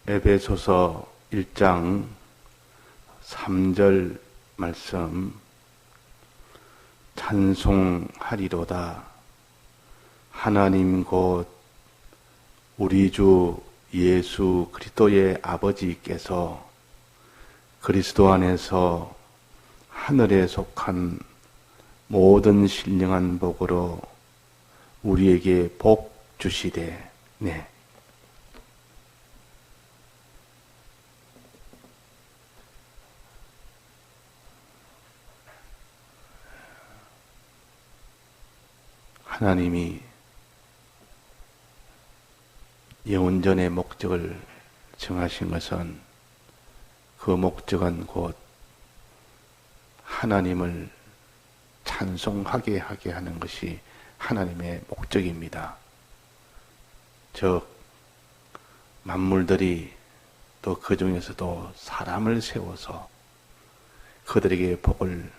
에베소서 1장 3절 말씀, 찬송하리로다. 하나님 곧 우리 주 예수 그리스도의 아버지께서 그리스도 안에서 하늘에 속한 모든 신령한 복으로 우리에게 복 주시되. 네. 하나님이 예언전의 목적을 정하신 것은 그 목적은 곧 하나님을 찬송하게 하게 하는 것이 하나님의 목적입니다. 즉 만물들이 또 그 중에서도 사람을 세워서 그들에게 복을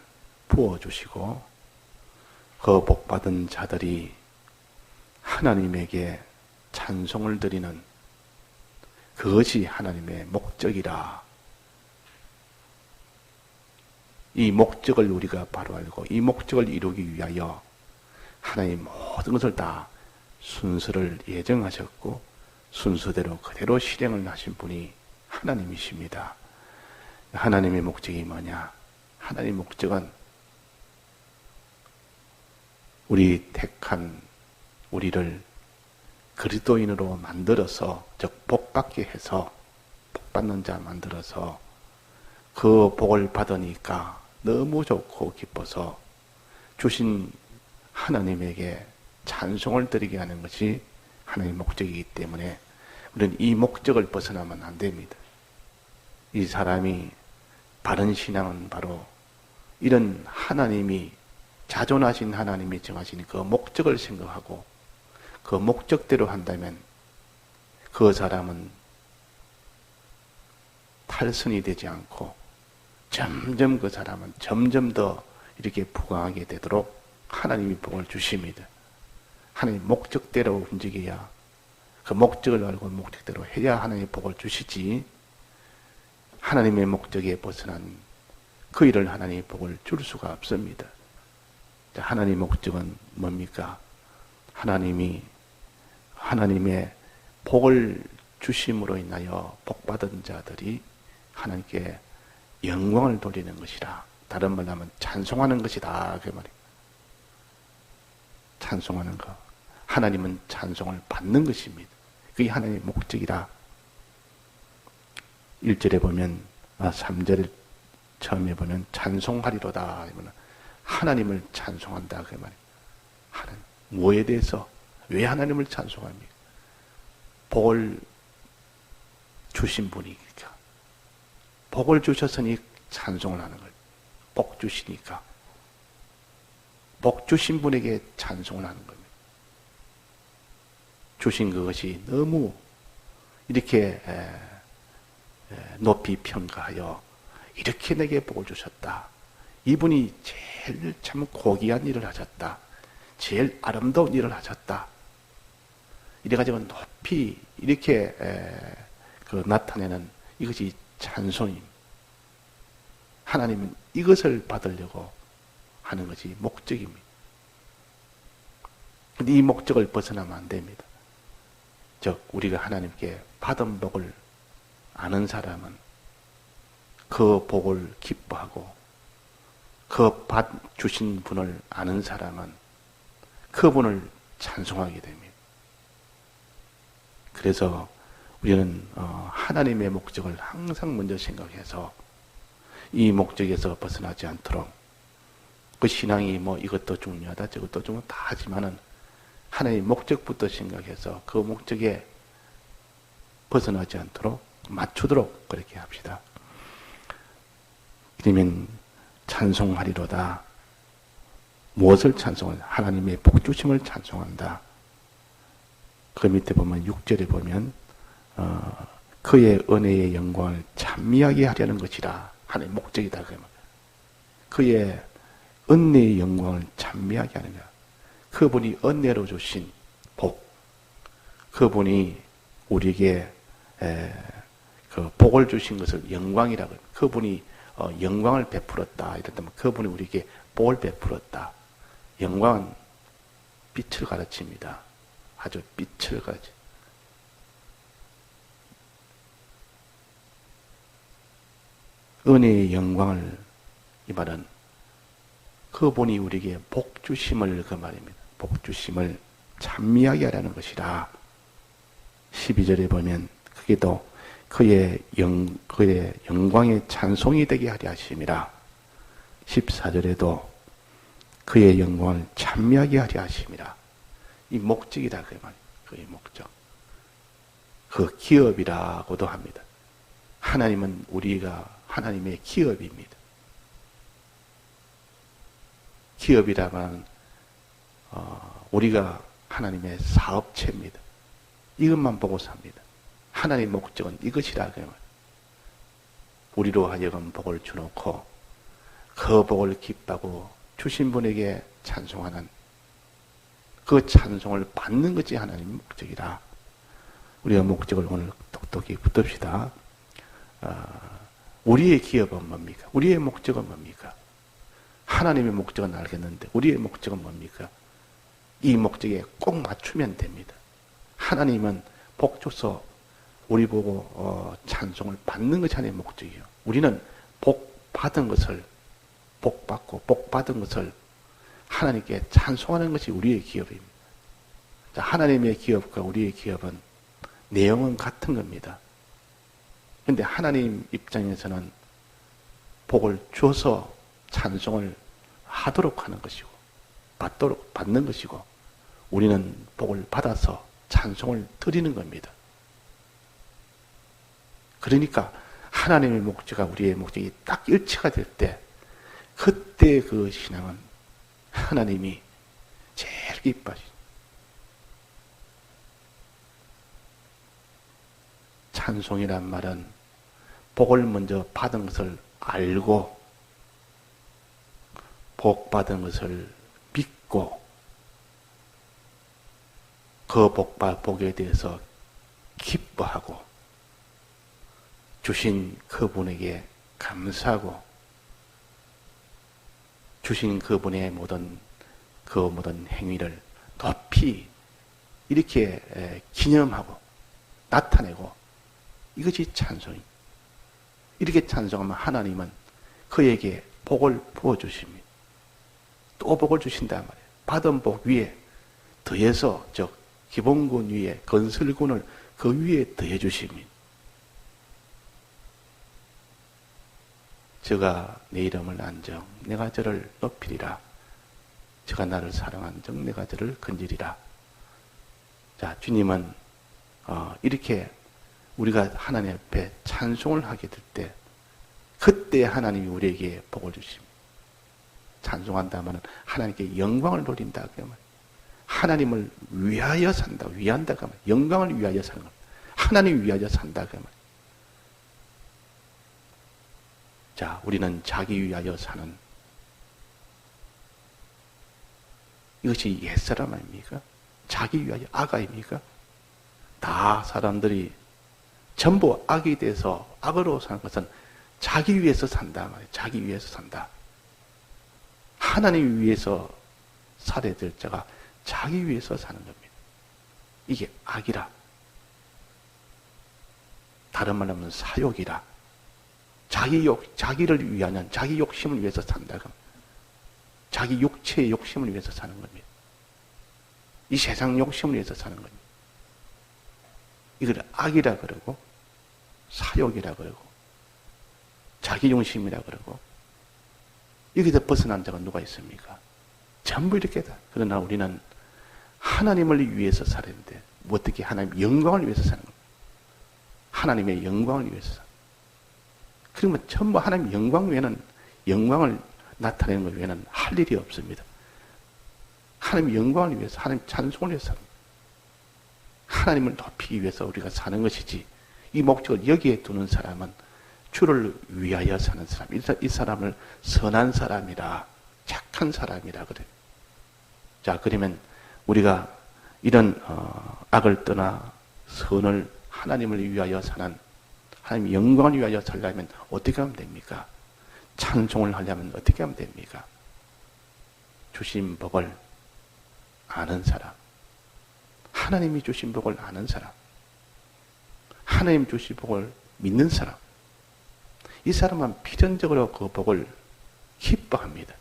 부어주시고 그 복받은 자들이 하나님에게 찬송을 드리는 그것이 하나님의 목적이라. 이 목적을 우리가 바로 알고 이 목적을 이루기 위하여 하나님 모든 것을 다 순서를 예정하셨고 순서대로 그대로 실행을 하신 분이 하나님이십니다. 하나님의 목적이 뭐냐? 하나님의 목적은 우리 택한 우리를 그리스도인으로 만들어서, 즉 복받게 해서 복받는 자 만들어서 그 복을 받으니까 너무 좋고 기뻐서 주신 하나님에게 찬송을 드리게 하는 것이 하나님의 목적이기 때문에 우리는 이 목적을 벗어나면 안 됩니다. 이 사람이 바른 신앙은 바로 이런 하나님이 자존하신 하나님이 정하신 그 목적을 생각하고 그 목적대로 한다면 그 사람은 탈선이 되지 않고 점점 그 사람은 점점 더 이렇게 부강하게 되도록 하나님이 복을 주십니다. 하나님 목적대로 움직여야, 그 목적을 알고 목적대로 해야 하나님의 복을 주시지, 하나님의 목적에 벗어난 그 일을 하나님의 복을 줄 수가 없습니다. 하나님의 목적은 뭡니까? 하나님의 복을 주심으로 인하여 복받은 자들이 하나님께 영광을 돌리는 것이라. 다른 말로 하면 찬송하는 것이다, 그 말이에요. 찬송하는 것. 하나님은 찬송을 받는 것입니다. 그게 하나님의 목적이라. 1절에 보면, 3절 처음에 보면 찬송하리로다. 하나님을 찬송한다, 그 말이에요. 하나님, 뭐에 대해서? 왜 하나님을 찬송합니까? 복을 주신 분이니까. 복을 주셨으니 찬송을 하는 거예요. 복 주시니까. 복 주신 분에게 찬송을 하는 겁니다. 주신 그것이 너무 이렇게 높이 평가하여 이렇게 내게 복을 주셨다. 이분이 제일 참 고귀한 일을 하셨다. 제일 아름다운 일을 하셨다. 이래가지고 높이 이렇게 나타내는 이것이 찬송입니다. 하나님은 이것을 받으려고 하는 것이 목적입니다. 그런데 이 목적을 벗어나면 안 됩니다. 즉 우리가 하나님께 받은 복을 아는 사람은 그 복을 기뻐하고 그 주신 분을 아는 사람은 그분을 찬송하게 됩니다. 그래서 우리는 하나님의 목적을 항상 먼저 생각해서 이 목적에서 벗어나지 않도록, 그 신앙이 뭐 이것도 중요하다 저것도 중요하다 다 하지만은 하나님의 목적부터 생각해서 그 목적에 벗어나지 않도록 맞추도록 그렇게 합시다. 그러면 찬송하리로다. 무엇을 찬송한다? 하나님의 복주심을 찬송한다. 그 밑에 보면 6절에 보면 그의 은혜의 영광을 찬미하게 하려는 것이라. 하나님의 목적이다. 그의 은혜의 영광을 찬미하게 하는 거야. 그분이 은혜로 주신 복, 그분이 우리에게 그 복을 주신 것을 영광이라고 합니다. 그분이 영광을 베풀었다. 이랬다면 그분이 우리에게 복을 베풀었다. 영광은 빛을 가르칩니다. 아주 빛을 가르치. 은혜의 영광을, 이 말은 그분이 우리에게 복 주심을, 그 말입니다. 복 주심을 찬미하게 하라는 것이라. 12절에 보면 그게 또 그의 영광의 찬송이 되게 하려 하심이라. 14절에도 그의 영광을 찬미하게 하려 하심이라. 이 목적이다, 그 말. 그의 목적. 그 기업이라고도 합니다. 하나님은 우리가 하나님의 기업입니다. 기업이라면 우리가 하나님의 사업체입니다. 이것만 보고 삽니다. 하나님의 목적은 이것이라, 그 말. 우리로 하여금 복을 주놓고 그 복을 기뻐하고 주신 분에게 찬송하는 그 찬송을 받는 것이 하나님의 목적이라. 우리가 목적을 오늘 똑똑히 붙듭시다. 우리의 기업은 뭡니까? 우리의 목적은 뭡니까? 하나님의 목적은 알겠는데 우리의 목적은 뭡니까? 이 목적에 꼭 맞추면 됩니다. 하나님은 복 줘서 우리 보고 찬송을 받는 것이 하나님의 목적이에요. 우리는 복 받은 것을, 복 받고 복 받은 것을 하나님께 찬송하는 것이 우리의 기업입니다. 자, 하나님의 기업과 우리의 기업은 내용은 같은 겁니다. 그런데 하나님 입장에서는 복을 줘서 찬송을 하도록 하는 것이고 받는 것이고, 우리는 복을 받아서 찬송을 드리는 겁니다. 그러니까 하나님의 목적과 우리의 목적이 딱 일치가 될 때, 그때 그 신앙은 하나님이 제일 기뻐하시죠. 찬송이란 말은 복을 먼저 받은 것을 알고 복 받은 것을 믿고 그 복에 대해서 기뻐하고 주신 그분에게 감사하고 주신 그분의 모든 행위를 높이 이렇게 기념하고 나타내고, 이것이 찬송입니다. 이렇게 찬송하면 하나님은 그에게 복을 부어주십니다. 또 복을 주신단 말이에요. 받은 복 위에 더해서, 즉 기본군 위에 건설군을 그 위에 더해 주십니다. 저가 내 이름을 안정 내가 저를 높이리라. 저가 나를 사랑한즉 내가 저를 건지리라. 자, 주님은 이렇게 우리가 하나님 앞에 찬송을 하게 될 때, 그때 하나님이 우리에게 복을 주십니다. 찬송한다면 하나님께 영광을 돌린다, 그 말. 하나님을 위하여 산다, 위한다, 그 말. 영광을 위하여 사는 겁니다. 하나님 위하여 산다, 그 말. 자, 우리는 자기 위하여 사는, 이것이 옛사람 아닙니까? 자기 위하여 악 아닙니까? 다 사람들이 전부 악이 돼서 악으로 사는 것은 자기 위해서 산다 말이에요. 자기 위해서 산다. 하나님 위해서 살아야 될 자가 자기 위해서 사는 겁니다. 이게 악이라. 다른 말로 하면 사욕이라. 자기를 위하는, 자기 욕심을 위해서 산다. 자기 육체의 욕심을 위해서 사는 겁니다. 이 세상 욕심을 위해서 사는 겁니다. 이걸 악이라 그러고, 사욕이라 그러고, 자기중심이라 그러고, 여기서 벗어난 자가 누가 있습니까? 전부 이렇게 다. 그러나 우리는 하나님을 위해서 살았는데, 어떻게 하나님 영광을 위해서 사는 겁니다. 하나님의 영광을 위해서 사는 겁니다. 그러면 전부 하나님 영광 외에는, 영광을 나타내는 것 외에는 할 일이 없습니다. 하나님 영광을 위해서, 하나님 찬송을 위해서 삽니다. 하나님을 높이기 위해서 우리가 사는 것이지, 이 목적을 여기에 두는 사람은 주를 위하여 사는 사람, 이 사람을 선한 사람이라, 착한 사람이라 그래요. 자, 그러면 우리가 이런 악을 떠나 선을, 하나님을 위하여 사는 하나님 영광을 위하여 살려면 어떻게 하면 됩니까? 찬송을 하려면 어떻게 하면 됩니까? 주신 복을 아는 사람, 하나님이 주신 복을 아는 사람, 하나님 주신 복을 믿는 사람, 이 사람은 필연적으로 그 복을 기뻐합니다.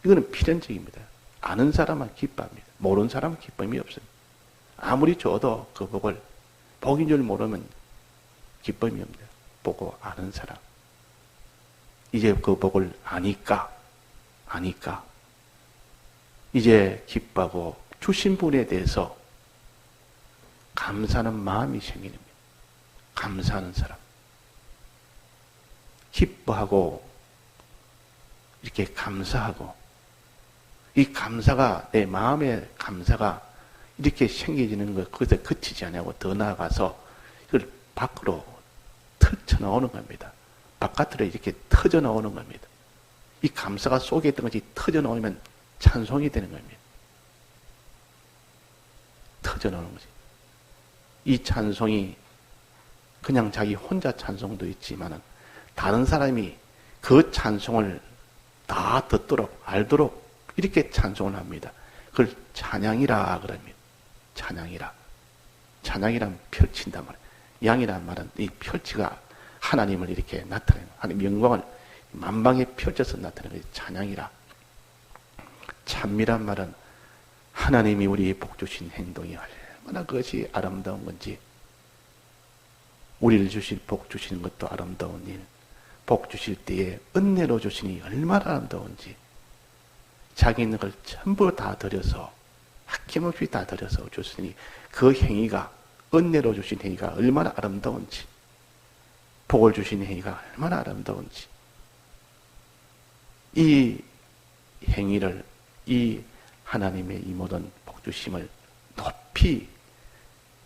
이거는 필연적입니다. 아는 사람은 기뻐합니다. 모르는 사람은 기쁨이 없습니다. 아무리 줘도 그 복을 복인 줄 모르면 기쁨이 없습니다. 보고 아는 사람. 이제 그 복을 아니까 이제 기뻐하고 주신 분에 대해서 감사하는 마음이 생기는 겁니다. 감사하는 사람. 기뻐하고 이렇게 감사하고 이 감사가 내 마음의 감사가 이렇게 생겨지는 것 거기서 그치지 않냐고 더 나아가서 이걸 밖으로 터져 나오는 겁니다. 바깥으로 이렇게 터져 나오는 겁니다. 이 감사가 속에 있던 것이 터져 나오면 찬송이 되는 겁니다. 터져 나오는 거지. 이 찬송이 그냥 자기 혼자 찬송도 있지만은 다른 사람이 그 찬송을 다 듣도록 알도록 이렇게 찬송을 합니다. 그걸 찬양이라 그럽니다. 찬양이라. 찬양이란 펼친단 말이에요. 양이란 말은 이 펼치가 하나님을 이렇게 나타내는, 하나님 영광을 만방에 펼쳐서 나타내는 찬양이라. 찬미란 말은 하나님이 우리 복 주신 행동이 얼마나 그것이 아름다운 건지, 우리를 주실 복 주시는 것도 아름다운 일, 복 주실 때에 은혜로 주시니 얼마나 아름다운지, 자기 있는 걸 전부 다 드려서 아낌없이 다 드려서 주시니 그 행위가, 은혜로 주신 행위가 얼마나 아름다운지, 복을 주신 행위가 얼마나 아름다운지, 이 행위를, 이 하나님의 이 모든 복 주심을 높이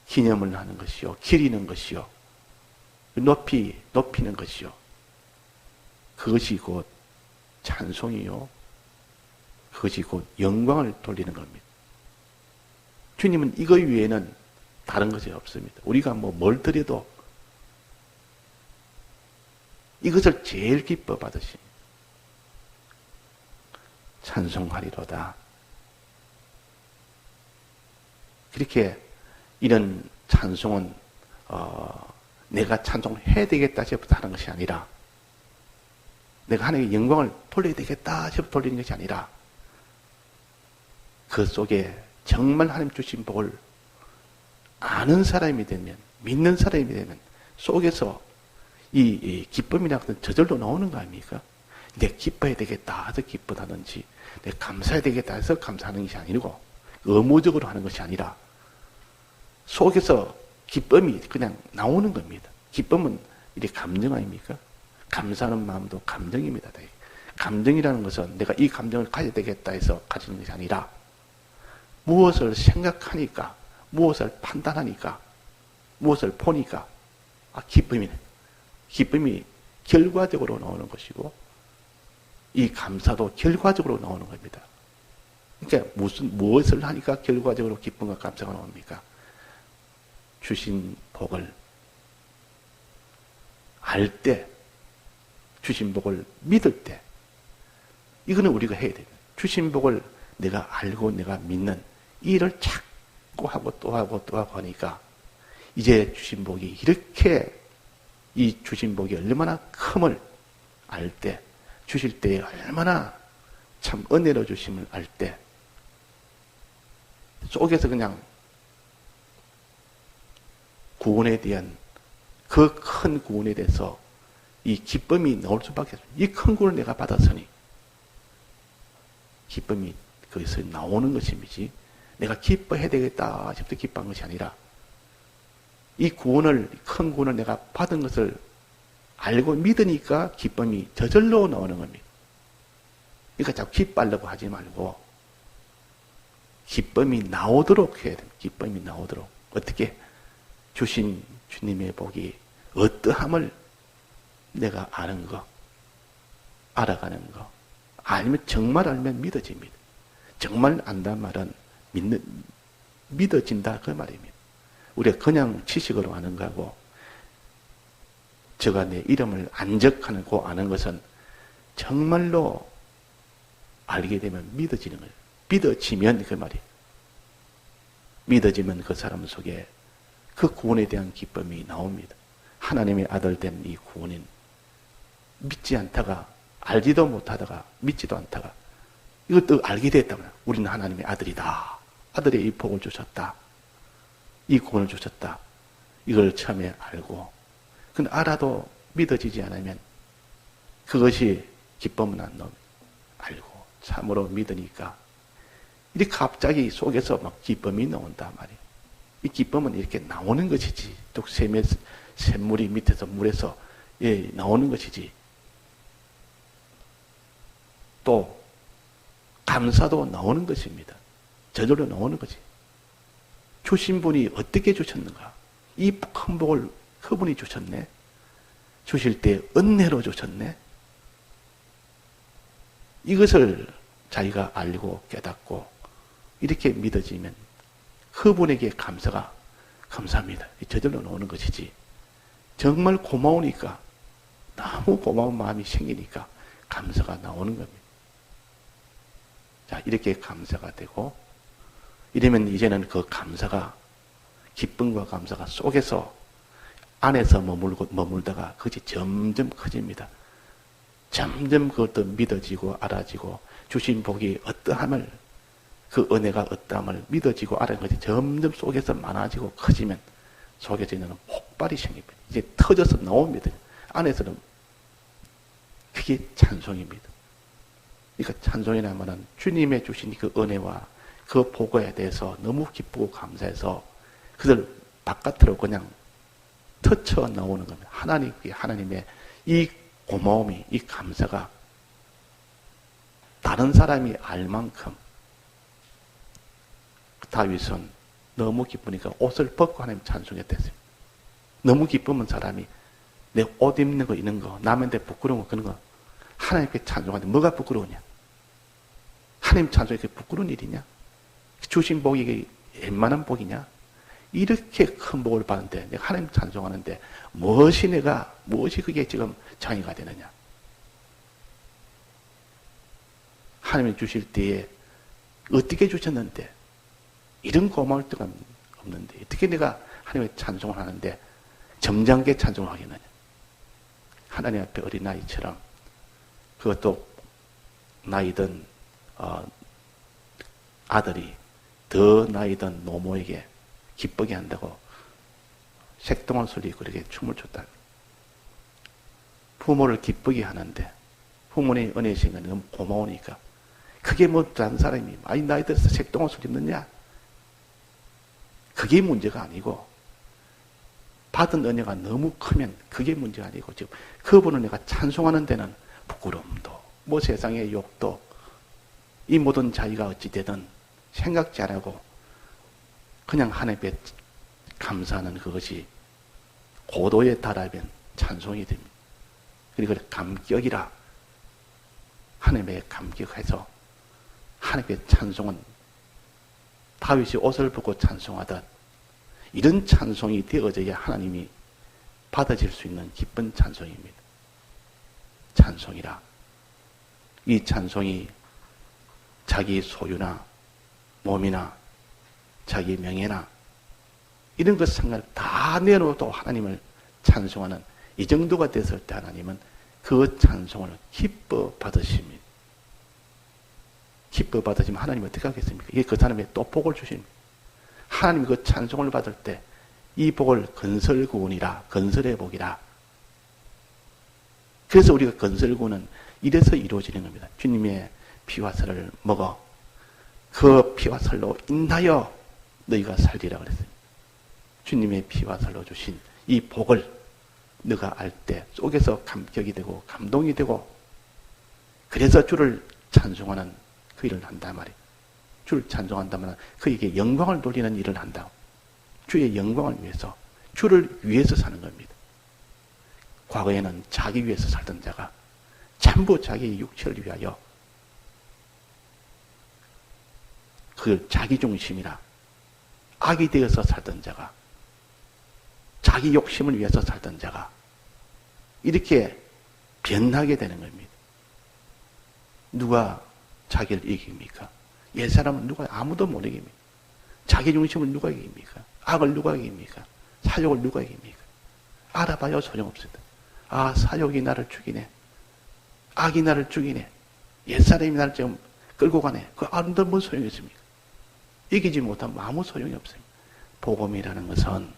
기념을 하는 것이요, 기리는 것이요, 높이 높이는 것이요, 그것이 곧 찬송이요, 그것이 곧 영광을 돌리는 겁니다. 주님은 이거 위에는 다른 것이 없습니다. 우리가 뭘 드려도 이것을 제일 기뻐 받으십니다. 찬송하리로다. 그렇게 이런 찬송은 내가 찬송해야 되겠다 싶어서 하는 것이 아니라, 내가 하나님의 영광을 돌려야 되겠다 싶어서 돌리는 것이 아니라, 그 속에 정말 하나님 주신 복을 아는 사람이 되면, 믿는 사람이 되면 속에서 이 기쁨이나 같은 저절로 나오는 거 아닙니까? 내가 기뻐해야 되겠다 해서 기뻐하든지, 내가 감사해야 되겠다 해서 감사하는 것이 아니고, 의무적으로 하는 것이 아니라 속에서 기쁨이 그냥 나오는 겁니다. 기쁨은 이게 감정 아닙니까? 감사하는 마음도 감정입니다. 감정이라는 것은 내가 이 감정을 가져야 되겠다 해서 가지는 것이 아니라, 무엇을 생각하니까, 무엇을 판단하니까, 무엇을 보니까 기쁨이 결과적으로 나오는 것이고, 이 감사도 결과적으로 나오는 겁니다. 그러니까 무엇을 하니까 결과적으로 기쁨과 감사가 나옵니까? 주신 복을 알 때, 주신 복을 믿을 때, 이거는 우리가 해야 돼요. 주신 복을 내가 알고 내가 믿는 이 일을 자꾸 하고 또 하고 또 하고 하니까, 이제 주신 복이 이렇게, 이 주신 복이 얼마나 큼을 알 때, 주실 때에 얼마나 참 은혜로 주심을 알 때, 속에서 그냥 구원에 대한 그 큰 구원에 대해서 이 기쁨이 나올 수밖에 없습니다. 이 큰 구원을 내가 받았으니 기쁨이 거기서 나오는 것이지, 내가 기뻐해야 되겠다 싶어서 기뻐한 것이 아니라, 이 구원을, 큰 구원을 내가 받은 것을 알고 믿으니까 기쁨이 저절로 나오는 겁니다. 그러니까 자꾸 기뻐하려고 하지 말고 기쁨이 나오도록 해야 됩니다. 기쁨이 나오도록. 어떻게? 주신 주님의 복이 어떠함을 내가 아는 거, 알아가는 거. 알면, 정말 알면 믿어집니다. 정말 안단 말은 믿어진다 그 말입니다. 우리가 그냥 지식으로 아는 거하고 저가 내 이름을 안적하고 아는 것은 정말로 알게 되면 믿어지는 거예요. 믿어지면 그 말이에요. 믿어지면 그 사람 속에 그 구원에 대한 기쁨이 나옵니다. 하나님의 아들 된 이 구원인 믿지 않다가 알지도 못하다가 믿지도 않다가 이것도 알게 됐다면 우리는 하나님의 아들이다. 아들의 이 복을 주셨다. 이 구원을 주셨다. 이걸 처음에 알고 근데 알아도 믿어지지 않으면 그것이 기쁨은 안 나옵니다. 알고 참으로 믿으니까 이렇게 갑자기 속에서 막 기쁨이 나온단 말이에요. 이 기쁨은 이렇게 나오는 것이지. 또 샘물이 밑에서 물에서 나오는 것이지. 또 감사도 나오는 것입니다. 저절로 나오는 거지. 주신 분이 어떻게 주셨는가? 이 큰 복을 그분이 주셨네. 주실 때 은혜로 주셨네. 이것을 자기가 알고 깨닫고 이렇게 믿어지면 그분에게 감사합니다. 저절로 나오는 것이지. 정말 고마우니까 너무 고마운 마음이 생기니까 감사가 나오는 겁니다. 자, 이렇게 감사가 되고 이러면 이제는 그 감사가 기쁨과 감사가 속에서 안에서 머물다가 그것이 점점 커집니다. 점점 그것도 믿어지고 알아지고 주신 복이 어떠함을 그 은혜가 어떠함을 믿어지고 알아지는 것이 점점 속에서 많아지고 커지면 속에서 있는 폭발이 생깁니다. 이제 터져서 나옵니다. 안에서는 그게 찬송입니다. 그러니까 찬송이라면은 주님의 주신 그 은혜와 그 복에 대해서 너무 기쁘고 감사해서 그들 바깥으로 그냥 터쳐 나오는 겁니다. 하나님의 이 고마움이, 이 감사가 다른 사람이 알 만큼 다윗은 너무 기쁘니까 옷을 벗고 하나님 찬송했댔어요. 너무 기쁘면 사람이 내 옷 입는 거, 이런 거, 남한테 부끄러운 거, 그런 거 하나님께 찬송하는데 뭐가 부끄러우냐? 하나님 찬송이 그게 부끄러운 일이냐? 주신 복이 이게 웬만한 복이냐? 이렇게 큰 복을 받는데 내가 하나님 찬송하는데 무엇이 그게 지금 장애가 되느냐? 하나님이 주실 때에 어떻게 주셨는데 이런 고마울 때가 없는데 어떻게 내가 하나님의 찬송을 하는데 점잖게 찬송을 하겠느냐? 하나님 앞에 어린아이처럼 그것도 나이든 아들이 더 나이든 노모에게 기쁘게 한다고 색동을 소리고 그렇게 춤을 췄다. 부모를 기쁘게 하는데 부모님의 은혜신 건 너무 고마우니까 그게 뭐 다른 사람이 아니 나이 들어서 색동을 소리 듣느냐? 그게 문제가 아니고 받은 은혜가 너무 크면 그게 문제가 아니고 지금 그분을 내가 찬송하는 데는 부끄러움도 뭐 세상의 욕도 이 모든 자기가 어찌 되든 생각지 안 하고 그냥 하나님께 감사하는 그것이 고도에 달하면 찬송이 됩니다. 그리고 감격이라 하나님의 감격해서 하나님께 찬송은 다윗이 옷을 벗고 찬송하듯 이런 찬송이 되어져야 하나님이 받아질 수 있는 기쁜 찬송입니다. 찬송이라 이 찬송이 자기 소유나 몸이나 자기 명예나 이런 것 상관 다 내놓아도 하나님을 찬송하는 이 정도가 됐을 때 하나님은 그 찬송을 기뻐 받으십니다. 기뻐 받으시면 하나님은 어떻게 하겠습니까? 이게 그 사람의 또 복을 주십니다. 하나님이 그 찬송을 받을 때 이 복을 건설구원이라 건설의 복이라. 그래서 우리가 건설구원은 이래서 이루어지는 겁니다. 주님의 피와 살을 먹어 그 피와 살로 인하여 너희가 살리라 그랬어요. 주님의 피와 살로 주신 이 복을 너가 알 때 속에서 감격이 되고 감동이 되고 그래서 주를 찬송하는 그 일을 한단 말이에요. 주를 찬송한다면 그에게 영광을 돌리는 일을 한다. 주의 영광을 위해서 주를 위해서 사는 겁니다. 과거에는 자기 위해서 살던 자가 전부 자기의 육체를 위하여 그 자기 중심이라 악이 되어서 살던 자가 자기 욕심을 위해서 살던 자가 이렇게 변하게 되는 겁니다. 누가 자기를 이깁니까? 옛사람은 누가 아무도 못 이깁니다. 자기 중심을 누가 이깁니까? 악을 누가 이깁니까? 사욕을 누가 이깁니까? 알아봐요, 소용없습니다. 아, 사욕이 나를 죽이네. 악이 나를 죽이네. 옛사람이 나를 지금 끌고 가네. 그 아무도 뭔 소용이 있습니까? 이기지 못하면 아무 소용이 없습니다. 복음이라는 것은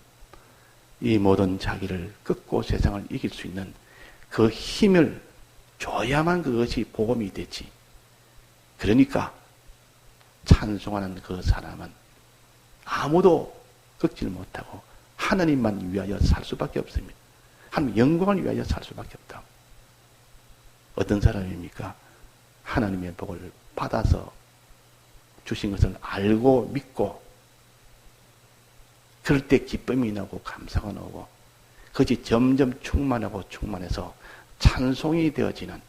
이 모든 자기를 꺾고 세상을 이길 수 있는 그 힘을 줘야만 그것이 복음이 되지. 그러니까 찬송하는 그 사람은 아무도 꺾지를 못하고 하나님만 위하여 살 수밖에 없습니다. 하나님 영광을 위하여 살 수밖에 없다. 어떤 사람입니까? 하나님의 복을 받아서 주신 것을 알고 믿고 그럴 때 기쁨이 나고 감사가 나오고 그것이 점점 충만하고 충만해서 찬송이 되어지는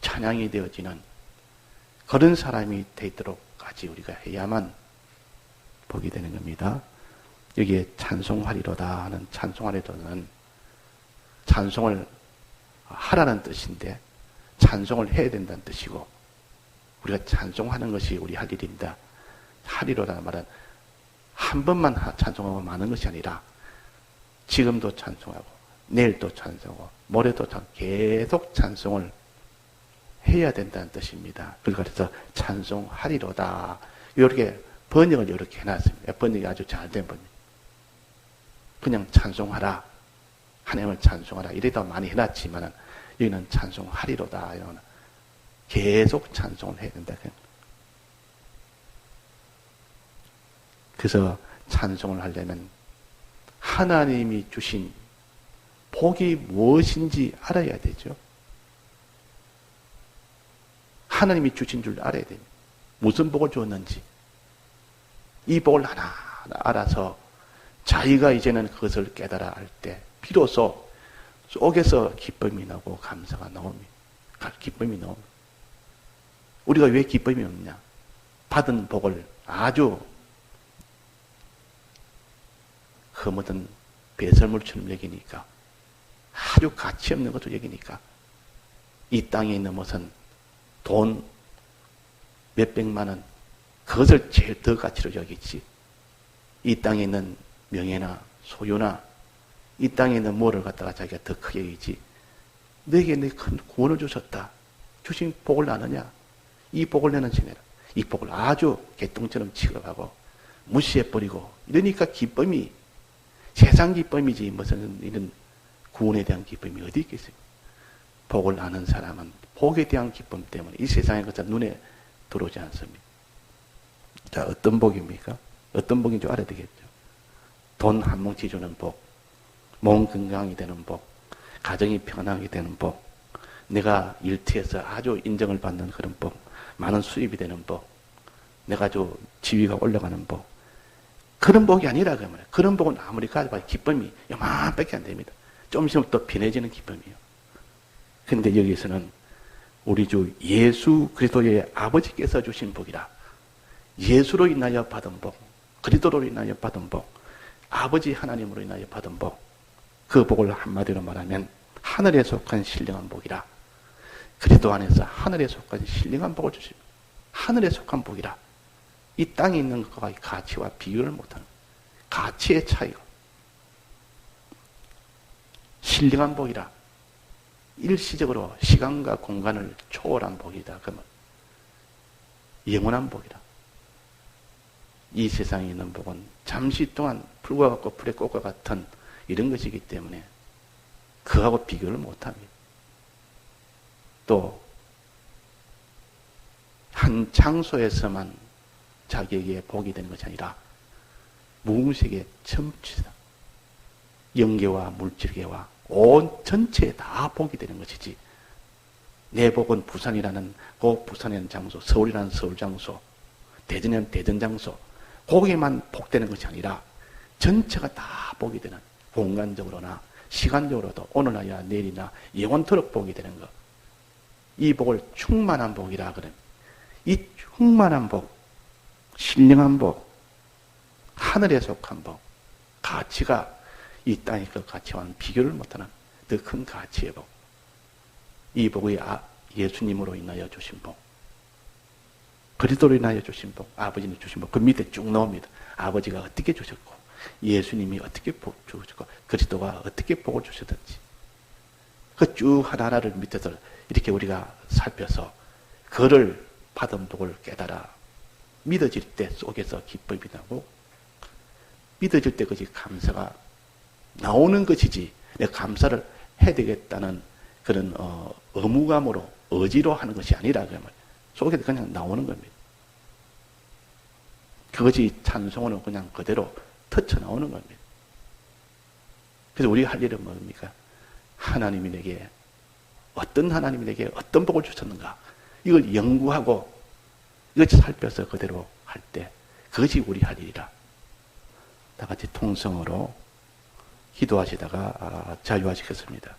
찬양이 되어지는 그런 사람이 되도록까지 우리가 해야만 복이 되는 겁니다. 여기에 찬송하리로다 하는 찬송하리로다는 찬송을 하라는 뜻인데 찬송을 해야 된다는 뜻이고 우리가 찬송하는 것이 우리 할 일입니다. 하리로라는 말은 한 번만 찬송하고 마는 것이 아니라 지금도 찬송하고 내일도 찬송하고 모레도 계속 찬송을 해야 된다는 뜻입니다. 그래서 찬송하리로다. 이렇게 번역을 이렇게 해놨습니다. 번역이 아주 잘된 번역. 그냥 찬송하라. 하나님을 찬송하라. 이래도 많이 해놨지만 여기는 찬송하리로다. 이런 계속 찬송을 해야 된다. 그래서 찬송을 하려면 하나님이 주신 복이 무엇인지 알아야 되죠. 하나님이 주신 줄 알아야 됩니다. 무슨 복을 주었는지. 이 복을 하나하나 알아서 자기가 이제는 그것을 깨달아 할 때 비로소 속에서 기쁨이 나고 감사가 나옵니다. 기쁨이 나옵니다. 우리가 왜 기쁨이 없냐? 받은 복을 아주 흠없는 배설물처럼 여기니까 아주 가치 없는 것도 여기니까 이 땅에 있는 것은 돈 몇백만 원 그것을 제일 더 가치로 여기지 이 땅에 있는 명예나 소유나 이 땅에 있는 뭐를 갖다가 자기가 더 크게 여기지 내게 내 큰 구원을 주셨다. 주신 복을 나누냐? 이 복을 내는 지내라. 이 복을 아주 개똥처럼 취급하고 무시해버리고 이러니까 기쁨이 세상 기쁨이지 무슨 이런 구원에 대한 기쁨이 어디 있겠어요? 복을 아는 사람은 복에 대한 기쁨 때문에 이 세상의 것은 눈에 들어오지 않습니다. 자, 어떤 복입니까? 어떤 복인 줄 알아야 되겠죠. 돈 한 뭉치 주는 복, 몸 건강이 되는 복, 가정이 편하게 되는 복, 내가 일터에서 아주 인정을 받는 그런 복, 많은 수입이 되는 복, 내가 아주 지위가 올라가는 복, 그런 복이 아니라 그러면 그런 복은 아무리 가져봐도 기쁨이 요만밖에 안 됩니다. 좀 있으면 또 변해지는 기쁨이에요. 그런데 여기서는 우리 주 예수 그리스도의 아버지께서 주신 복이라 예수로 인하여 받은 복, 그리스도로 인하여 받은 복, 아버지 하나님으로 인하여 받은 복, 그 복을 한마디로 말하면 하늘에 속한 신령한 복이라 그리스도 안에서 하늘에 속한 신령한 복을 주십니다. 하늘에 속한 복이라 이 땅에 있는 것과 가치와 비교를 못하는 가치의 차이가 신령한 복이라 일시적으로 시간과 공간을 초월한 복이다. 그러면 영원한 복이라 이 세상에 있는 복은 잠시 동안 불과 같고 불의 꽃과 같은 이런 것이기 때문에 그하고 비교를 못합니다. 또 한 장소에서만 자기에게 복이 되는 것이 아니라 무음색의 전체다. 영계와 물질계와 온 전체에 다 복이 되는 것이지 내 복은 부산이라는 그 부산이라는 장소, 서울이라는 서울 장소, 대전이라는 대전 장소 거기에만 복되는 것이 아니라 전체가 다 복이 되는 공간적으로나 시간적으로도 오늘나야 내일이나 영원토록 복이 되는 것. 이 복을 충만한 복이라 그래. 이 충만한 복, 신령한 복, 하늘에 속한 복, 가치가 이 땅의 그 가치와는 비교를 못하는 더 큰 가치의 복. 이 복이 예수님으로 인하여 주신 복. 그리스도로 인하여 주신 복, 아버지는 주신 복. 그 밑에 쭉 나옵니다. 아버지가 어떻게 주셨고, 예수님이 어떻게 복 주셨고, 그리스도가 어떻게 복을 주셨든지. 그 쭉 하나하나를 밑에서 이렇게 우리가 살펴서 그를 받은 복을 깨달아 믿어질 때 속에서 기쁨이 나고, 믿어질 때 그것이 감사가 나오는 것이지, 내가 감사를 해야 되겠다는 그런 의무감으로 의지로 하는 것이 아니라 속에서 그냥 나오는 겁니다. 그것이 찬송으로 그냥 그대로 터쳐 나오는 겁니다. 그래서 우리가 할 일은 뭡니까? 하나님이 내게 어떤 복을 주셨는가, 이걸 연구하고 이것을 살펴서 그대로 할 때 그것이 우리 할 일이라. 다 같이 통성으로 기도하시다가 자유하시겠습니다.